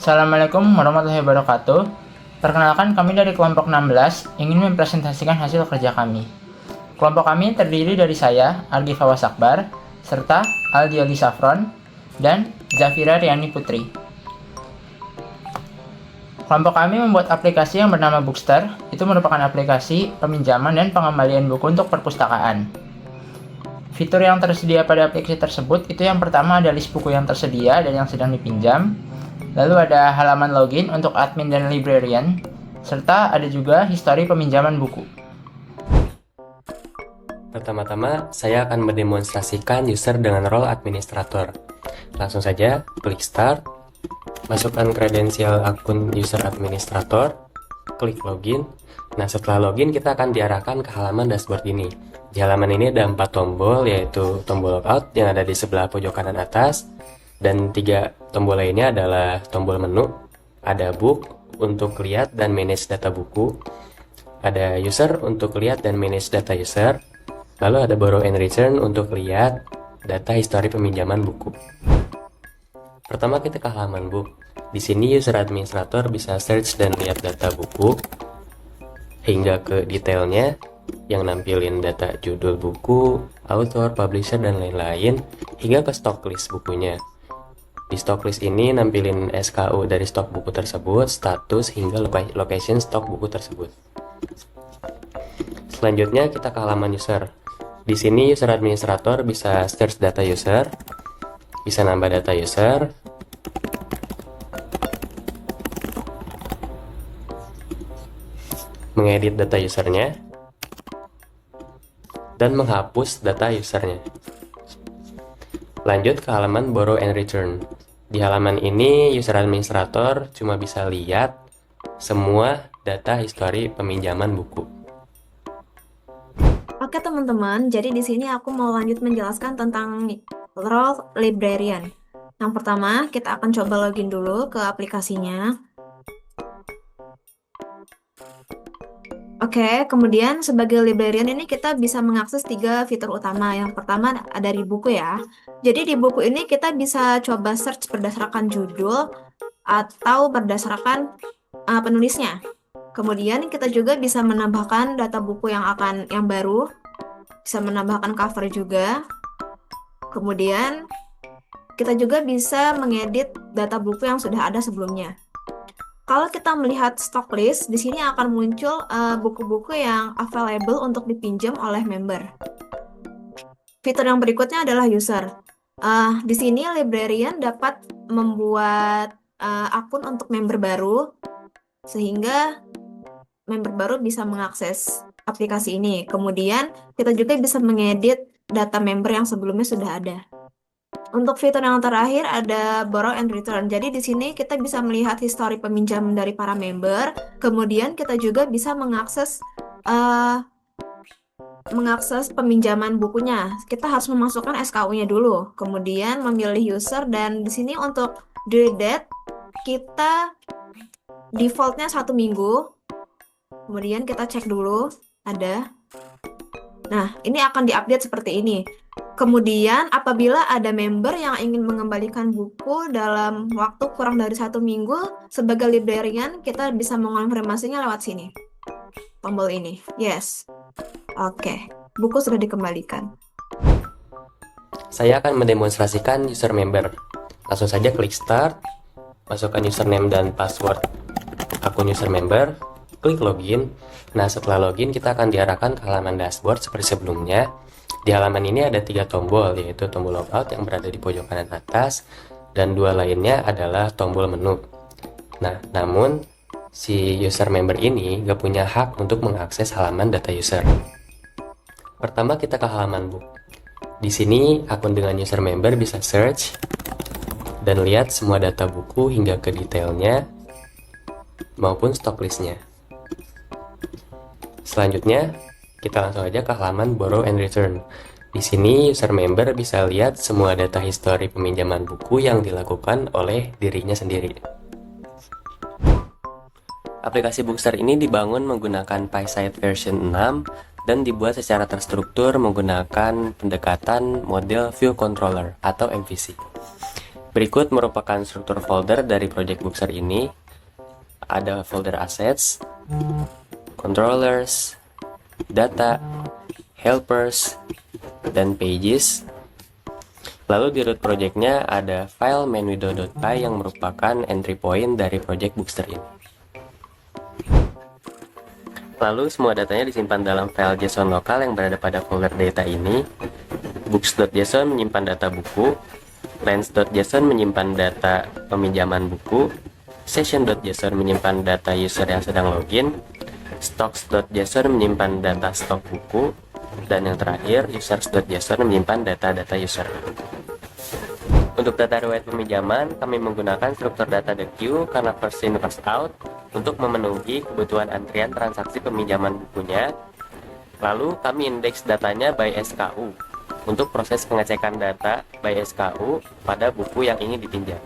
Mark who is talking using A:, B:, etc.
A: Assalamualaikum warahmatullahi wabarakatuh. Perkenalkan, kami dari kelompok 16 ingin mempresentasikan hasil kerja kami. Kelompok kami terdiri dari saya, Argi Fawas Akbar, serta Aldioli Safron, dan Zafira Riani Putri. Kelompok kami membuat aplikasi yang bernama Bookster. Itu merupakan aplikasi peminjaman dan pengembalian buku untuk perpustakaan. Fitur yang tersedia pada aplikasi tersebut itu yang pertama ada list buku yang tersedia dan yang sedang dipinjam. Lalu ada halaman login untuk admin dan librarian, serta ada juga histori peminjaman buku.
B: Pertama-tama, saya akan mendemonstrasikan user dengan role administrator. Langsung saja, klik Start, masukkan kredensial akun user administrator, klik Login. Nah, setelah login, kita akan diarahkan ke halaman dashboard ini. Di halaman ini ada 4 tombol, yaitu tombol Logout yang ada di sebelah pojok kanan atas, dan 3 tombol lainnya adalah tombol menu, ada Book untuk lihat dan manage data buku, ada User untuk lihat dan manage data user, lalu ada Borrow and Return untuk lihat data histori peminjaman buku. Pertama kita ke halaman Book. Di sini user administrator bisa search dan lihat data buku hingga ke detailnya yang nampilin data judul buku, author, publisher, dan lain-lain hingga ke stock list bukunya. Di stock list ini nampilin SKU dari stok buku tersebut, status, hingga location stok buku tersebut. Selanjutnya kita ke halaman user. Di sini user administrator bisa search data user, bisa nambah data user, mengedit data usernya, dan menghapus data usernya. Lanjut ke halaman Borrow and Return. Di halaman ini user administrator cuma bisa lihat semua data histori peminjaman buku.
C: Oke teman-teman, jadi di sini aku mau lanjut menjelaskan tentang role librarian. Yang pertama, kita akan coba login dulu ke aplikasinya. Oke, kemudian sebagai librarian ini kita bisa mengakses 3 fitur utama. Yang pertama dari buku ya. Jadi di buku ini kita bisa coba search berdasarkan judul atau berdasarkan penulisnya. Kemudian kita juga bisa menambahkan data buku yang baru, bisa menambahkan cover juga. Kemudian kita juga bisa mengedit data buku yang sudah ada sebelumnya. Kalau kita melihat stock list, di sini akan muncul buku-buku yang available untuk dipinjam oleh member. Fitur yang berikutnya adalah user. Di sini librarian dapat membuat akun untuk member baru, sehingga member baru bisa mengakses aplikasi ini. Kemudian kita juga bisa mengedit data member yang sebelumnya sudah ada. Untuk fitur yang terakhir ada Borrow and Return. Jadi di sini kita bisa melihat histori peminjam dari para member. Kemudian kita juga bisa mengakses peminjaman bukunya. Kita harus memasukkan SKU-nya dulu. Kemudian memilih user, dan di sini untuk due date kita defaultnya 1 minggu. Kemudian kita cek dulu ada. Nah, ini akan diupdate seperti ini. Kemudian apabila ada member yang ingin mengembalikan buku dalam waktu kurang dari 1 minggu, sebagai librarian kita bisa mengonfirmasinya lewat sini. Tombol ini. Yes. Oke. Buku sudah dikembalikan.
B: Saya akan mendemonstrasikan user member. Langsung saja klik Start, masukkan username dan password akun user member, klik Login. Nah, setelah login kita akan diarahkan ke halaman dashboard seperti sebelumnya. Di halaman ini ada 3 tombol, yaitu tombol Logout yang berada di pojok kanan atas, dan 2 lainnya adalah tombol menu. Nah, namun si user member ini gak punya hak untuk mengakses halaman data user. Pertama kita ke halaman book. Di sini akun dengan user member bisa search dan lihat semua data buku hingga ke detailnya maupun stock listnya. Selanjutnya kita langsung aja ke halaman Borrow and Return. Di sini user member bisa lihat semua data histori peminjaman buku yang dilakukan oleh dirinya sendiri. Aplikasi Bookster ini dibangun menggunakan PySite version 6 dan dibuat secara terstruktur menggunakan pendekatan model View Controller atau MVC. Berikut merupakan struktur folder dari project Bookster ini. Ada folder assets, controllers, data, helpers, dan pages. Lalu di root projectnya ada file main.window.py yang merupakan entry point dari project Bookster ini. Lalu semua datanya disimpan dalam file JSON lokal yang berada pada folder data ini. Books.json menyimpan data buku, lens.json menyimpan data peminjaman buku, session.json menyimpan data user yang sedang login, stocks.json menyimpan data stok buku, dan yang terakhir users.json menyimpan data-data user. Untuk data riwayat peminjaman, kami menggunakan struktur data the queue karena first in first out untuk memenuhi kebutuhan antrian transaksi peminjaman bukunya. Lalu kami indeks datanya by SKU untuk proses pengecekan data by SKU pada buku yang ingin dipinjam.